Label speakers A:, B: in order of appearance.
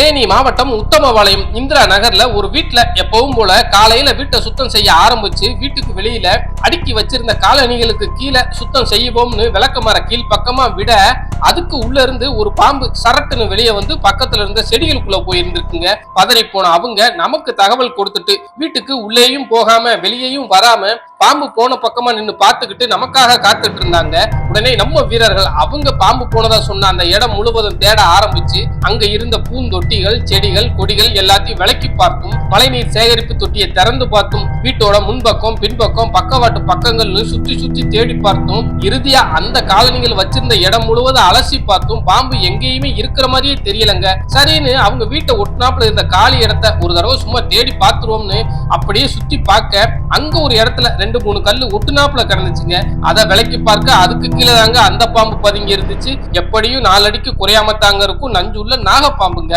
A: தேனி மாவட்டம் உத்தமபாளையம் இந்திரா நகர்ல ஒரு வீட்டுல எப்பவும் போல காலையில வீட்டை சுத்தம் செய்ய ஆரம்பிச்சு வீட்டுக்கு வெளியில அடுக்கி வச்சிருந்த காலணிகளுக்கு கீழே சுத்தம் செய்வோம்னு விளக்கமர கீழ் பக்கமா விட அதுக்கு உள்ள இருந்து ஒரு பாம்பு சரட்டுன்னு வெளியே வந்து பக்கத்துல இருந்த செடிகளுக்குள்ள போயிருந்துருக்குங்க. பதறி போன அவங்க நமக்கு தகவல் கொடுத்துட்டு வீட்டுக்கு உள்ளேயும் போகாம வெளியேயும் வராம பாம்பு போன பக்கமா நின்று பார்த்துக்கிட்டு நமக்காக காத்துட்டு இருந்தாங்க. உடனே நம்ம வீரர்கள் அவங்க பாம்பு போனதா சொன்ன அந்த இடம் முழுவதும் தேட ஆரம்பிச்சு அங்க இருந்த பூந்தொட்டிகள், செடிகள், கொடிகள் எல்லாத்தையும் விலக்கி பார்த்தும், மழைநீர் சேகரிப்பு தொட்டியை திறந்து பார்த்தும், வீட்டோட முன்பக்கம், பின்பக்கம், பக்கவாட்டு பக்கங்கள்னு சுற்றி சுற்றி தேடி பார்த்தும், இறுதியா அந்த காலனிகள் வச்சிருந்த இடம் முழுவதும் அலசி பார்த்தும் பாம்பு எங்கேயுமே இருக்கிற மாதிரியே தெரியலங்க. சரின்னு அவங்க வீட்டை ஒட்டினாப்புல இருந்த காலி இடத்த ஒரு தடவை சும்மா தேடி பார்த்துருவோம்னு அப்படியே சுத்தி பார்க்க அங்க ஒரு இடத்துல 2-3 கல்லு ஒட்டுனாப்புல கிடந்துச்சுங்க. அதை விலக்கி பார்க்க அதுக்கு கீழே தாங்க அந்த பாம்பு பதுங்கி இருந்துச்சு. எப்படியும் 4 அடிக்கு குறையாம தாங்க இருக்கும் நஞ்சுள்ள நாகப்பாம்புங்க.